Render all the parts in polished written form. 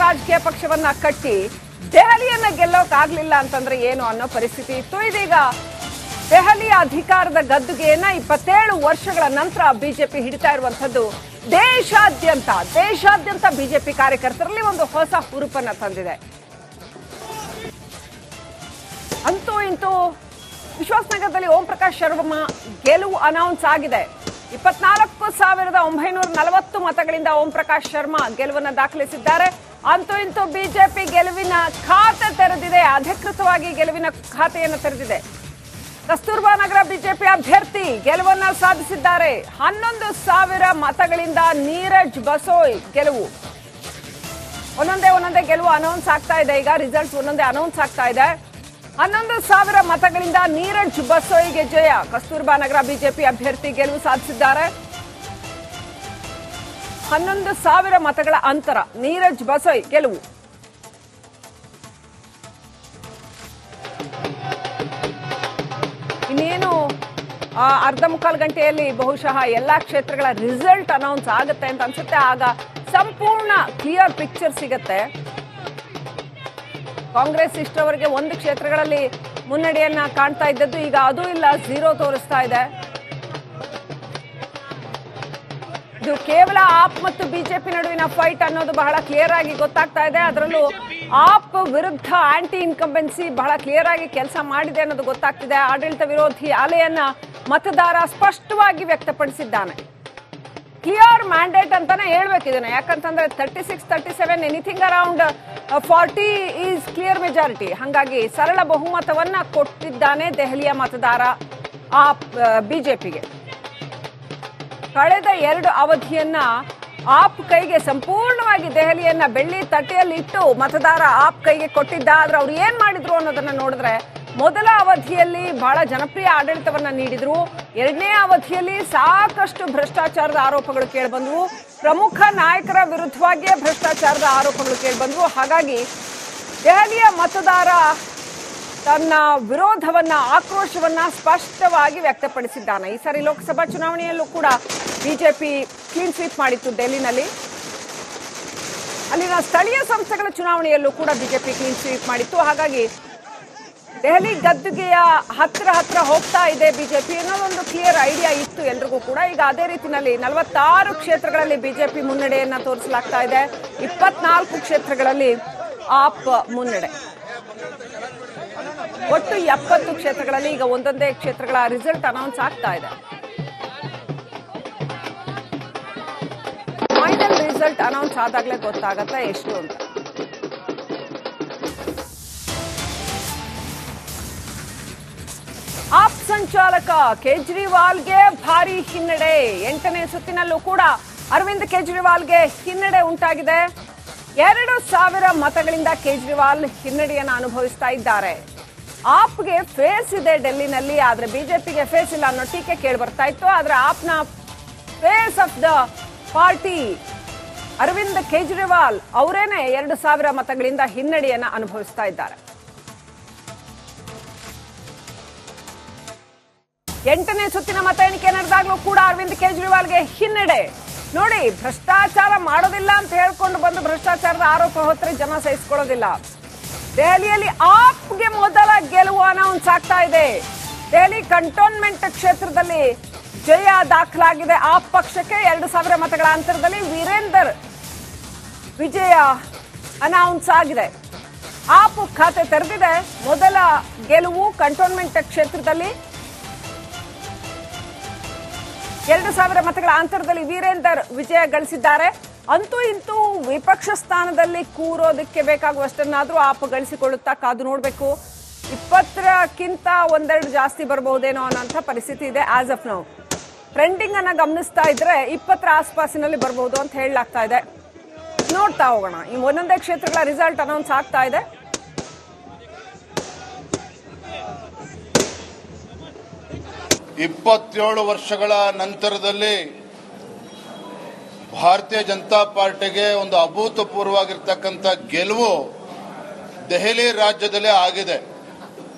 ರಾಜಕೀಯ ಪಕ್ಷವನ್ನ ಕಟ್ಟಿ ದೆಹಲಿಯನ್ನ ಗೆಲ್ಲೋಕಾಗ್ಲಿಲ್ಲ ಅಂತಂದ್ರೆ ಏನು ಅನ್ನೋ ಪರಿಸ್ಥಿತಿ ಇತ್ತು. ಇದೀಗ ದೆಹಲಿಯ ಅಧಿಕಾರದ ಗದ್ದುಗೆಯನ್ನ 27 ವರ್ಷಗಳ ನಂತರ ಬಿಜೆಪಿ ಹಿಡಿತಾ ಇರುವಂತದ್ದು ದೇಶಾದ್ಯಂತ ಬಿಜೆಪಿ ಕಾರ್ಯಕರ್ತರಲ್ಲಿ ಒಂದು ಹೊಸ ಹುರುಪನ್ನ ತಂದಿದೆ. ಅಂತೂ ಇಂತೂ ವಿಶ್ವಾಸನಗರದಲ್ಲಿ ಓಂ ಪ್ರಕಾಶ್ ಶರ್ಮಾ ಗೆಲುವು ಅನೌನ್ಸ್ ಆಗಿದೆ. 24,940 ಮತಗಳಿಂದ ಓಂ ಪ್ರಕಾಶ್ ಶರ್ಮಾ ಗೆಲುವನ್ನು ದಾಖಲಿಸಿದ್ದಾರೆ. ಅಂತೂ ಇಂತೂ ಬಿಜೆಪಿ ಗೆಲುವಿನ ಖಾತೆ ತೆರೆದಿದೆ, ಅಧಿಕೃತವಾಗಿ ಗೆಲುವಿನ ಖಾತೆಯನ್ನು ತೆರೆದಿದೆ. ಕಸ್ತೂರ್ಬಾ ನಗರ ಬಿಜೆಪಿ ಅಭ್ಯರ್ಥಿ ಗೆಲುವನ್ನ ಸಾಧಿಸಿದ್ದಾರೆ. 11,000 ಮತಗಳಿಂದ ನೀರಜ್ ಬಸೋಯ್ ಗೆಲುವು. ಒಂದೊಂದೇ ಗೆಲುವು ಅನೌನ್ಸ್ ಆಗ್ತಾ ಇದೆ. ಈಗ ರಿಸಲ್ಟ್ಸ್ ಒಂದೊಂದೇ ಅನೌನ್ಸ್ ಆಗ್ತಾ ಇದೆ. 11,000 ಮತಗಳಿಂದ ನೀರಜ್ ಬಸೋಯ್ಗೆ ಜಯ. ಕಸ್ತೂರ್ಬಾ ನಗರ ಬಿಜೆಪಿ ಅಭ್ಯರ್ಥಿ ಗೆಲುವು ಸಾಧಿಸಿದ್ದಾರೆ. 11,000 ಮತಗಳ ಅಂತರ ನೀರಜ್ ಬಸೋಯ್ ಗೆಲುವು. ಇನ್ನೇನು ಅರ್ಧ ಮುಕ್ಕಾಲು ಗಂಟೆಯಲ್ಲಿ ಬಹುಶಃ ಎಲ್ಲಾ ಕ್ಷೇತ್ರಗಳ ರಿಸಲ್ಟ್ ಅನೌನ್ಸ್ ಆಗುತ್ತೆ ಅಂತ ಅನ್ಸುತ್ತೆ. ಆಗ ಸಂಪೂರ್ಣ ಕ್ಲಿಯರ್ ಪಿಕ್ಚರ್ ಸಿಗುತ್ತೆ. ಕಾಂಗ್ರೆಸ್ ಇಷ್ಟರವರೆಗೆ 1 ಕ್ಷೇತ್ರಗಳಲ್ಲಿ ಮುನ್ನಡೆಯನ್ನ ಕಾಣ್ತಾ ಇದ್ದದ್ದು ಈಗ ಅದು ಇಲ್ಲ, 0 ತೋರಿಸ್ತಾ ಇದೆ. ಇದು ಕೇವಲ ಆಪ್ ಮತ್ತು ಬಿಜೆಪಿ ನಡುವಿನ ಫೈಟ್ ಅನ್ನೋದು ಬಹಳ ಕ್ಲಿಯರ್ ಆಗಿ ಗೊತ್ತಾಗ್ತಾ ಇದೆ. ಅದರಲ್ಲೂ ಆಪ್ ವಿರುದ್ಧ ಆಂಟಿ ಇನ್ಕಂಬೆನ್ಸಿ ಬಹಳ ಕ್ಲಿಯರ್ ಆಗಿ ಕೆಲಸ ಮಾಡಿದೆ ಅನ್ನೋದು ಗೊತ್ತಾಗ್ತಿದೆ. ಆಡಳಿತ ವಿರೋಧಿ ಅಲೆಯನ್ನ ಮತದಾರ ಸ್ಪಷ್ಟವಾಗಿ ವ್ಯಕ್ತಪಡಿಸಿದ್ದಾನೆ. ಕ್ಲಿಯರ್ ಮ್ಯಾಂಡೇಟ್ ಅಂತಾನೆ ಹೇಳ್ಬೇಕು ಇದನ್ನ. ಯಾಕಂತಂದ್ರೆ 36, 37 anything around 40 is clear majority. ಹಾಗಾಗಿ ಸರಳ ಬಹುಮತವನ್ನ ಕೊಟ್ಟಿದ್ದಾನೆ ದೆಹಲಿಯ ಮತದಾರ ಬಿಜೆಪಿಗೆ. ಕಳೆದ 2 ಅವಧಿಯನ್ನ ಆಪ್ ಕೈಗೆ ಸಂಪೂರ್ಣವಾಗಿ ದೆಹಲಿಯನ್ನ ಬೆಳ್ಳಿ ತಟ್ಟೆಯಲ್ಲಿ ಇಟ್ಟು ಮತದಾರ ಆಪ್ ಕೈಗೆ ಕೊಟ್ಟಿದ್ದ. ಆದ್ರೆ ಅವ್ರು ಏನ್ ಮಾಡಿದ್ರು ಅನ್ನೋದನ್ನ ನೋಡಿದ್ರೆ, ಮೊದಲ ಅವಧಿಯಲ್ಲಿ ಬಹಳ ಜನಪ್ರಿಯ ಆಡಳಿತವನ್ನ ನೀಡಿದ್ರು. 2ನೇ ಅವಧಿಯಲ್ಲಿ ಸಾಕಷ್ಟು ಭ್ರಷ್ಟಾಚಾರದ ಆರೋಪಗಳು ಕೇಳಿಬಂದ್ವು. ಪ್ರಮುಖ ನಾಯಕರ ವಿರುದ್ಧವಾಗಿಯೇ ಭ್ರಷ್ಟಾಚಾರದ ಆರೋಪಗಳು ಕೇಳಿಬಂದ್ವು. ಹಾಗಾಗಿ ದೆಹಲಿಯ ಮತದಾರ ತನ್ನ ವಿರೋಧವನ್ನ, ಆಕ್ರೋಶವನ್ನ ಸ್ಪಷ್ಟವಾಗಿ ವ್ಯಕ್ತಪಡಿಸಿದ್ದಾನೆ. ಈ ಸಾರಿ ಲೋಕಸಭಾ ಚುನಾವಣೆಯಲ್ಲೂ ಕೂಡ ಬಿಜೆಪಿ ಕ್ಲೀನ್ ಸ್ವೀಪ್ ಮಾಡಿತ್ತು ಡೆಲ್ಲಿನಲ್ಲಿ. ಅಲ್ಲಿನ ಸ್ಥಳೀಯ ಸಂಸ್ಥೆಗಳ ಚುನಾವಣೆಯಲ್ಲೂ ಕೂಡ ಬಿಜೆಪಿ ಕ್ಲೀನ್ ಸ್ವೀಪ್ ಮಾಡಿತ್ತು. ಹಾಗಾಗಿ ದೆಹಲಿ ಗದ್ದುಗೆಯ ಹತ್ರ ಹೋಗ್ತಾ ಇದೆ ಬಿಜೆಪಿ ಅನ್ನೋದೊಂದು ಕ್ಲಿಯರ್ ಐಡಿಯಾ ಇತ್ತು ಎಲ್ರಿಗೂ ಕೂಡ. ಈಗ ಅದೇ ರೀತಿಯಲ್ಲಿ 46 ಕ್ಷೇತ್ರಗಳಲ್ಲಿ ಬಿಜೆಪಿ ಮುನ್ನಡೆಯನ್ನ ತೋರಿಸಲಾಗ್ತಾ ಇದೆ. 24 ಕ್ಷೇತ್ರಗಳಲ್ಲಿ ಆಪ್ ಮುನ್ನಡೆ. ಒಟ್ಟು 70 ಕ್ಷೇತ್ರಗಳಲ್ಲಿ ಈಗ ಒಂದೊಂದೇ ಕ್ಷೇತ್ರಗಳ ರಿಸಲ್ಟ್ ಅನೌನ್ಸ್ ಆಗ್ತಾ ಇದೆ. ಫೈನಲ್ ರಿಸಲ್ಟ್ ಅನೌನ್ಸ್ ಆದಾಗಲೇ ಗೊತ್ತಾಗತ್ತೆ ಎಷ್ಟು ಅಂತ. ಆಪ್ ಸಂಚಾಲಕ ಕೇಜ್ರಿವಾಲ್ಗೆ ಭಾರಿ ಹಿನ್ನಡೆ. 8ನೇ ಸುತ್ತಿನಲ್ಲೂ ಕೂಡ ಅರವಿಂದ್ ಕೇಜ್ರಿವಾಲ್ಗೆ ಹಿನ್ನಡೆ ಉಂಟಾಗಿದೆ. 2,000 ಮತಗಳಿಂದ ಕೇಜ್ರಿವಾಲ್ ಹಿನ್ನಡೆಯನ್ನು ಅನುಭವಿಸ್ತಾ ಇದ್ದಾರೆ. ಆಪ್ಗೆ ಫೇಸ್ ಇದೆ ಡೆಲ್ಲಿನಲ್ಲಿ, ಆದ್ರೆ ಬಿಜೆಪಿಗೆ ಫೇಸ್ ಇಲ್ಲ ಅನ್ನೋ ಟೀಕೆ ಕೇಳಿ ಬರ್ತಾ ಇತ್ತು. ಆದ್ರೆ ಆಪ್ನ face of the party Arvind Kejriwal ಅವರೇನೆ 2,000 ಮತಗಳಿಂದ ಹಿನ್ನಡೆಯನ್ನ ಅನುಭವಿಸ್ತಾ ಇದ್ದಾರೆ. 8ನೇ ಸುತ್ತಿನ ಮತ ಎಣಿಕೆ ನಡೆದಾಗಲೂ ಕೂಡ ಅರವಿಂದ್ ಕೇಜ್ರಿವಾಲ್ಗೆ ಹಿನ್ನಡೆ. ನೋಡಿ, ಭ್ರಷ್ಟಾಚಾರ ಮಾಡೋದಿಲ್ಲ ಅಂತ ಹೇಳ್ಕೊಂಡು ಬಂದು ಭ್ರಷ್ಟಾಚಾರದ ಆರೋಪ ಹೊತ್ತರೆ ಜನ ಸಹಿಸಿಕೊಳ್ಳೋದಿಲ್ಲ. ದೆಹಲಿಯಲ್ಲಿ ಆಪ್ಗೆ ಮೊದಲ ಗೆಲುವು ಅನೌನ್ಸ್ ಆಗ್ತಾ ಇದೆ. ದೆಹಲಿ ಕಂಟೋನ್ಮೆಂಟ್ ಕ್ಷೇತ್ರದಲ್ಲಿ ಜಯ ದಾಖಲಾಗಿದೆ ಆಪ್ ಪಕ್ಷಕ್ಕೆ. 2,000 ಮತಗಳ ಅಂತರದಲ್ಲಿ ವೀರೇಂದರ್ ವಿಜಯ ಅನೌನ್ಸ್ ಆಗಿದೆ. ಆಪ್ ಖಾತೆ ತೆರೆದಿದೆ. ಮೊದಲ ಗೆಲುವು ಕಂಟೋನ್ಮೆಂಟ್ ಕ್ಷೇತ್ರದಲ್ಲಿ 2,000 ಮತಗಳ ಅಂತರದಲ್ಲಿ ವೀರೇಂದರ್ ವಿಜಯ ಗಳಿಸಿದ್ದಾರೆ. ಅಂತೂ ಇಂತೂ ವಿಪಕ್ಷ ಸ್ಥಾನದಲ್ಲಿ ಕೂರೋದಕ್ಕೆ ಬೇಕಾಗುವಷ್ಟನ್ನಾದ್ರೂ ಆಪ್ ಗಳಿಸಿಕೊಳ್ಳುತ್ತಾ ಕಾದು ನೋಡಬೇಕು. 20ಕ್ಕಿಂತ ಒಂದೆರಡು ಜಾಸ್ತಿ ಬರಬಹುದೇನೋ ಅನ್ನೋಂಥ ಪರಿಸ್ಥಿತಿ ಇದೆ ಆಸ್ ಆಫ್ ನೌ. ಟ್ರೆಂಡಿಂಗ್ ಅನ್ನ ಗಮನಿಸ್ತಾ ಇದ್ರೆ 20 ಆಸ್ಪಾಸಿನಲ್ಲಿ ಬರಬಹುದು ಅಂತ ಹೇಳಲಾಗ್ತಾ ಇದೆ. ನೋಡ್ತಾ ಹೋಗೋಣ. ಈ ಒಂದೊಂದೇ ಕ್ಷೇತ್ರಗಳ ರಿಸಲ್ಟ್ ಅನೌನ್ಸ್ ಆಗ್ತಾ ಇದೆ. ಇಪ್ಪತ್ತೇಳು ವರ್ಷಗಳ ನಂತರದಲ್ಲಿ ಭಾರತೀಯ ಜನತಾ ಪಾರ್ಟಿಗೆ ಒಂದು ಅಭೂತಪೂರ್ವವಾಗಿರ್ತಕ್ಕಂಥ ಗೆಲುವು ದೆಹಲಿ ರಾಜ್ಯದಲ್ಲೇ ಆಗಿದೆ.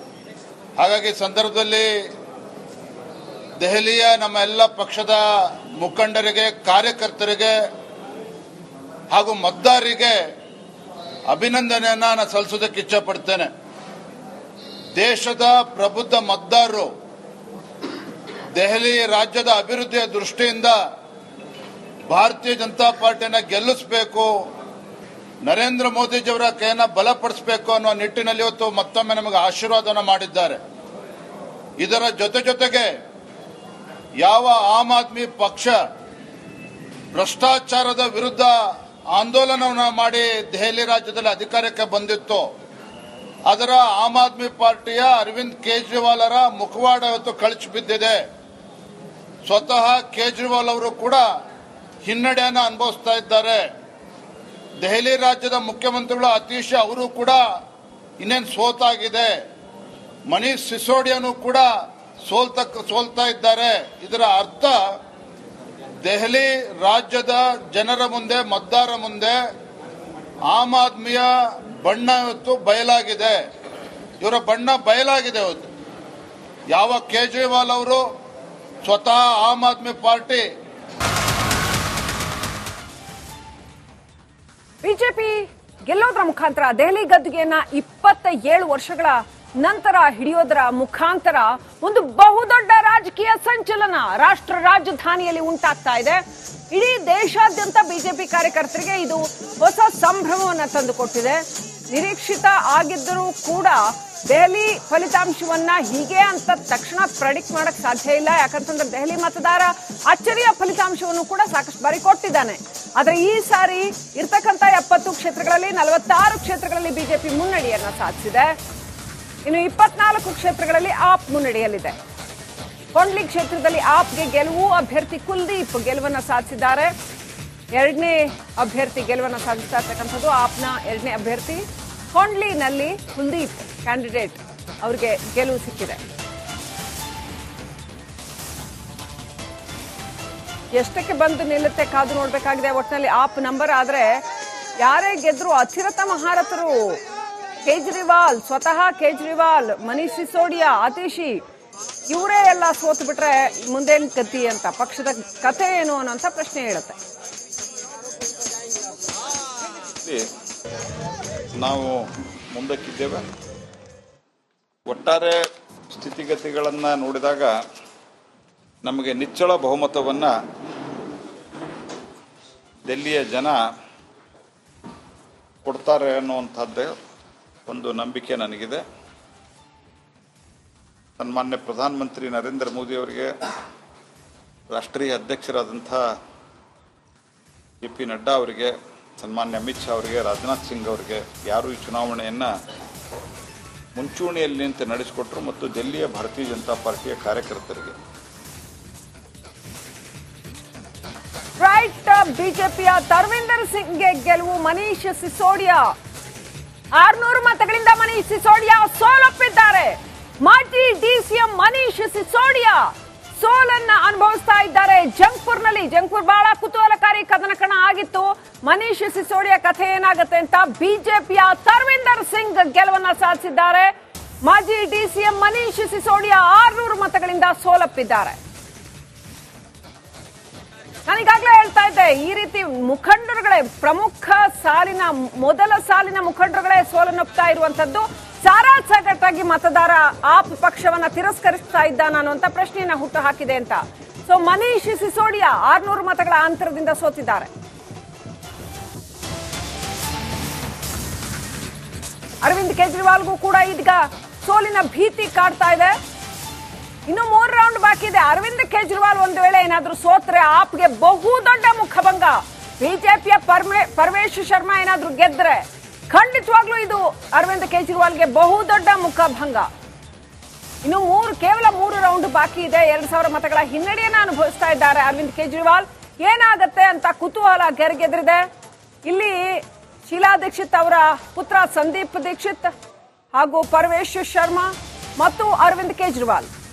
ಹಾಗಾಗಿ ಸಂದರ್ಭದಲ್ಲಿ ದೆಹಲಿಯ ನಮ್ಮ ಎಲ್ಲ ಪಕ್ಷದ ಮುಖಂಡರಿಗೆ, ಕಾರ್ಯಕರ್ತರಿಗೆ ಹಾಗೂ ಮತದಾರರಿಗೆ ಅಭಿನಂದನೆಯನ್ನ ನಾನು ಸಲ್ಲಿಸೋದಕ್ಕೆ ಇಚ್ಛೆ ಪಡ್ತೇನೆ. ದೇಶದ ಪ್ರಬುದ್ಧ ಮತದಾರರು ದೆಹಲಿ ರಾಜ್ಯದ ಅಭಿವೃದ್ಧಿಯ ದೃಷ್ಟಿಯಿಂದ ಭಾರತೀಯ ಜನತಾ ಪಾರ್ಟಿಯನ್ನ ಗೆಲ್ಲಿಸಬೇಕು, ನರೇಂದ್ರ ಮೋದಿಜಿಯವರ ಕೈಯನ್ನ ಬಲಪಡಿಸಬೇಕು ಅನ್ನೋ ನಿಟ್ಟಿನಲ್ಲಿ ಇವತ್ತು ಮತ್ತೊಮ್ಮೆ ನಮಗೆ ಆಶೀರ್ವಾದವನ್ನು ಮಾಡಿದ್ದಾರೆ. ಇದರ ಜೊತೆಗೆ ಯಾವ ಆಮ್ ಆದ್ಮಿ ಪಕ್ಷ ಭ್ರಷ್ಟಾಚಾರದ ವಿರುದ್ಧ ಆಂದೋಲನವನ್ನು ಮಾಡಿ ದೆಹಲಿ ರಾಜ್ಯದಲ್ಲಿ ಅಧಿಕಾರಕ್ಕೆ ಬಂದಿತ್ತು, ಅದರ ಆಮ್ ಆದ್ಮಿ ಪಾರ್ಟಿಯ ಅರವಿಂದ್ ಕೇಜ್ರಿವಾಲ್ ಮುಖವಾಡ ಇವತ್ತು ಕಳಚಿ ಬಿದ್ದಿದೆ. ಸ್ವತಃ ಕೇಜ್ರಿವಾಲ್ ಅವರು ಕೂಡ ಹಿನ್ನಡೆಯನ್ನು ಅನುಭವಿಸ್ತಾ ಇದ್ದಾರೆ. ದೆಹಲಿ ರಾಜ್ಯದ ಮುಖ್ಯಮಂತ್ರಿಗಳು ಅತೀಶ್ ಅವರು ಕೂಡ ಇನ್ನೇನು ಸೋತಾಗಿದೆ. ಮನೀಶ್ ಸಿಸೋಡಿಯಾನು ಕೂಡ ಸೋಲ್ತಾ ಇದ್ದಾರೆ. ಇದರ ಅರ್ಥ ದೆಹಲಿ ರಾಜ್ಯದ ಜನರ ಮುಂದೆ, ಮತದಾರರ ಮುಂದೆ ಆಮ್ ಆದ್ಮಿಯ ಬಣ್ಣ ಇವತ್ತು ಬಯಲಾಗಿದೆ. ಇವರ ಬಣ್ಣ ಬಯಲಾಗಿದೆ ಇವತ್ತು. ಯಾವ ಕೇಜ್ರಿವಾಲ್ ಅವರು ಸ್ವತಃ ಆಮ್ ಆದ್ಮಿ ಪಾರ್ಟಿ ಬಿಜೆಪಿ ಗೆಲ್ಲೋದ್ರ ಮುಖಾಂತರ ದೆಹಲಿ ಗದ್ದುಗೆಯನ್ನ 27 ವರ್ಷಗಳ ನಂತರ ಹಿಡಿಯೋದರ ಮುಖಾಂತರ ಒಂದು ಬಹುದೊಡ್ಡ ರಾಜಕೀಯ ಸಂಚಲನ ರಾಷ್ಟ್ರ ರಾಜಧಾನಿಯಲ್ಲಿ ಉಂಟಾಗ್ತಾ ಇದೆ. ಇಡೀ ದೇಶಾದ್ಯಂತ ಬಿಜೆಪಿ ಕಾರ್ಯಕರ್ತರಿಗೆ ಇದು ಹೊಸ ಸಂಭ್ರಮವನ್ನು ತಂದುಕೊಟ್ಟಿದೆ. ನಿರೀಕ್ಷಿತ ಆಗಿದ್ದರೂ ಕೂಡ ದೆಹಲಿ ಫಲಿತಾಂಶವನ್ನ ಹೀಗೆ ಅಂತ ತಕ್ಷಣ ಪ್ರೆಡಿಕ್ಟ್ ಮಾಡಕ್ ಸಾಧ್ಯ ಇಲ್ಲ. ಯಾಕಂತಂದ್ರೆ ದೆಹಲಿ ಮತದಾರ ಅಚ್ಚರಿಯ ಫಲಿತಾಂಶವನ್ನು ಕೂಡ ಸಾಕಷ್ಟು ಬಾರಿ ಕೊಟ್ಟಿದ್ದಾನೆ. ಆದ್ರೆ ಈ ಸಾರಿ ಇರ್ತಕ್ಕಂಥ 70 ಕ್ಷೇತ್ರಗಳಲ್ಲಿ 46 ಕ್ಷೇತ್ರಗಳಲ್ಲಿ ಬಿಜೆಪಿ ಮುನ್ನಡೆಯನ್ನ ಸಾಧಿಸಿದೆ. ಇನ್ನು 24 ಕ್ಷೇತ್ರಗಳಲ್ಲಿ ಆಪ್ ಮುನ್ನಡೆಯಲ್ಲಿದೆ. ಕೊಂಡ್ಲಿ ಕ್ಷೇತ್ರದಲ್ಲಿ ಆಪ್ಗೆ ಗೆಲುವು, ಅಭ್ಯರ್ಥಿ ಕುಲ್ದೀಪ್ ಗೆಲುವನ್ನ ಸಾಧಿಸಿದ್ದಾರೆ. ಎರಡನೇ ಅಭ್ಯರ್ಥಿ ಗೆಲುವನ್ನ ಸಾಧಿಸ್ತಾ ಇರ್ತಕ್ಕಂಥದ್ದು ಆಪ್ನ ಎರಡನೇ ಅಭ್ಯರ್ಥಿ. ಕೊಂಡ್ಲಿನಲ್ಲಿ ಕುಲ್ದೀಪ್ ಕ್ಯಾಂಡಿಡೇಟ್ ಅವರಿಗೆ ಗೆಲುವು ಸಿಕ್ಕಿದೆ. ಎಷ್ಟಕ್ಕೆ ಬಂದು ನಿಲ್ಲುತ್ತೆ ಕಾದು ನೋಡ್ಬೇಕಾಗಿದೆ. ಒಟ್ಟಿನಲ್ಲಿ ಆಪ್ ನಂಬರ್ ಆದ್ರೆ ಯಾರೇ ಗೆದ್ರು ಅತಿರಥ ಮಹಾರಥರು ಕೇಜ್ರಿವಾಲ್, ಸ್ವತಃ ಕೇಜ್ರಿವಾಲ್, ಮನೀಶ್ ಸಿಸೋಡಿಯಾ, ಆತಿಶಿ ಇವರೇ ಎಲ್ಲ ಸೋತು ಬಿಟ್ರೆ ಮುಂದೇನ್ ಗತಿ ಅಂತ, ಪಕ್ಷದ ಕಥೆ ಏನು ಅನ್ನೋಂಥ ಪ್ರಶ್ನೆ ಹೇಳುತ್ತೆ. ನಾವು ಮುಂದಕ್ಕಿದ್ದೇವೆ. ಒಟ್ಟಾರೆ ಸ್ಥಿತಿಗತಿಗಳನ್ನು ನೋಡಿದಾಗ ನಮಗೆ ನಿಚ್ಚಳ ಬಹುಮತವನ್ನು ದಿಲ್ಲಿಯ ಜನ ಕೊಡ್ತಾರೆ ಅನ್ನುವಂಥದ್ದೇ ಒಂದು ನಂಬಿಕೆ ನನಗಿದೆ. ಸನ್ಮಾನ್ಯ ಪ್ರಧಾನಮಂತ್ರಿ ನರೇಂದ್ರ ಮೋದಿ ಅವರಿಗೆ, ರಾಷ್ಟ್ರೀಯ ಅಧ್ಯಕ್ಷರಾದಂಥ JP ನಡ್ಡಾ ಅವರಿಗೆ, ಸನ್ಮಾನ್ಯ ಅಮಿತ್ ಶಾ ಅವರಿಗೆ, ರಾಜನಾಥ್ ಸಿಂಗ್ ಅವರಿಗೆ, ಯಾರು ಈ ಚುನಾವಣೆಯನ್ನು ಮುಂಚೂಣಿಯಲ್ಲಿ ನಿಂತು ನಡೆಸಿಕೊಟ್ರು, ಮತ್ತು ದಿಲ್ಲಿಯ ಭಾರತೀಯ ಜನತಾ ಪಾರ್ಟಿಯ ಕಾರ್ಯಕರ್ತರಿಗೆ ರೈಟ್. ಬಿಜೆಪಿಯ ತರ್ವಿಂದರ್ ಸಿಂಗ್ಗೆ ಗೆಲುವು. ಮನೀಶ್ ಸಿಸೋಡಿಯಾ 600 ಮತಗಳಿಂದ ಮನೀಶ್ ಸಿಸೋಡಿಯಾ ಸೋಲೊಪ್ಪಿದ್ದಾರೆ. ಮಾಜಿ DCM ಮನೀಶ್ ಸಿಸೋಡಿಯಾ ಸೋಲನ್ನ ಅನುಭವಿಸ್ತಾ ಇದ್ದಾರೆ ಜಂಗ್ಪುರ್ನಲ್ಲಿ. ಜಂಗ್ಪುರ್ ಬಹಳ ಕುತೂಹಲಕಾರಿ ಕದನಕಣ ಆಗಿತ್ತು. ಮನೀಶ್ ಸಿಸೋಡಿಯಾ ಕಥೆ ಏನಾಗುತ್ತೆ ಅಂತ. ಬಿಜೆಪಿಯ ತರ್ವಿಂದರ್ ಸಿಂಗ್ ಗೆಲುವನ್ನ ಸಾಧಿಸಿದ್ದಾರೆ. ಮಾಜಿ DCM ಮನೀಶ್ ಸಿಸೋಡಿಯಾ 600 ಮತಗಳಿಂದ ಸೋಲಪ್ಪಿದ್ದಾರೆ. ನಾನೀಗಾಗಲೇ ಹೇಳ್ತಾ ಇದ್ದೆ, ಈ ರೀತಿ ಮುಖಂಡರುಗಳೇ, ಪ್ರಮುಖ ಸಾಲಿನ ಮೊದಲ ಸಾಲಿನ ಮುಖಂಡರುಗಳೇ ಸೋಲನ್ನೊಪ್ತಾ ಇರುವಂತದ್ದು ಸಾರಾಸಗಟ್ಟಾಗಿ ಮತದಾರ ಆಪ್ ಪಕ್ಷವನ್ನ ತಿರಸ್ಕರಿಸ್ತಾ ಇದ್ದಾನ ಅನ್ನುವಂತ ಪ್ರಶ್ನೆಯನ್ನ ಹುಟ್ಟು ಹಾಕಿದೆ ಅಂತ. ಸೊ ಮನೀಶ್ ಸಿಸೋಡಿಯಾ 600 ಮತಗಳ ಅಂತರದಿಂದ ಸೋತಿದ್ದಾರೆ. ಅರವಿಂದ್ ಕೇಜ್ರಿವಾಲ್ಗೂ ಕೂಡ ಇದೀಗ ಸೋಲಿನ ಭೀತಿ ಕಾಡ್ತಾ ಇದೆ. ಇನ್ನು 3 ರೌಂಡ್ ಬಾಕಿ ಇದೆ. ಅರವಿಂದ್ ಕೇಜ್ರಿವಾಲ್ ಒಂದು ವೇಳೆ ಏನಾದ್ರೂ ಸೋತ್ರೆ ಆಪ್ಗೆ ಬಹುದೊಡ್ಡ ಮುಖಭಂಗ. ಬಿಜೆಪಿಯ ಪರಮೇಶ್ ಶರ್ಮಾ ಏನಾದ್ರೂ ಗೆದ್ರೆ ಖಂಡಿತವಾಗ್ಲೂ ಇದು ಅರವಿಂದ್ ಕೇಜ್ರಿವಾಲ್ಗೆ ಬಹುದೊಡ್ಡ ಮುಖಭಂಗ. ಇನ್ನು ಕೇವಲ 3 ರೌಂಡ್ ಬಾಕಿ ಇದೆ. 2000 ಮತಗಳ ಹಿನ್ನಡೆಯನ್ನ ಅನುಭವಿಸ್ತಾ ಇದ್ದಾರೆ ಅರವಿಂದ್ ಕೇಜ್ರಿವಾಲ್. ಏನಾಗತ್ತೆ ಅಂತ ಕುತೂಹಲ ಗೆರೆಗೆದ್ರಿದೆ. ಇಲ್ಲಿ ಶೀಲಾ ದೀಕ್ಷಿತ್ ಅವರ ಪುತ್ರ ಸಂದೀಪ್ ದೀಕ್ಷಿತ್ ಹಾಗೂ ಪರಮೇಶ್ ಶರ್ಮಾ ಮತ್ತು ಅರವಿಂದ್ ಕೇಜ್ರಿವಾಲ್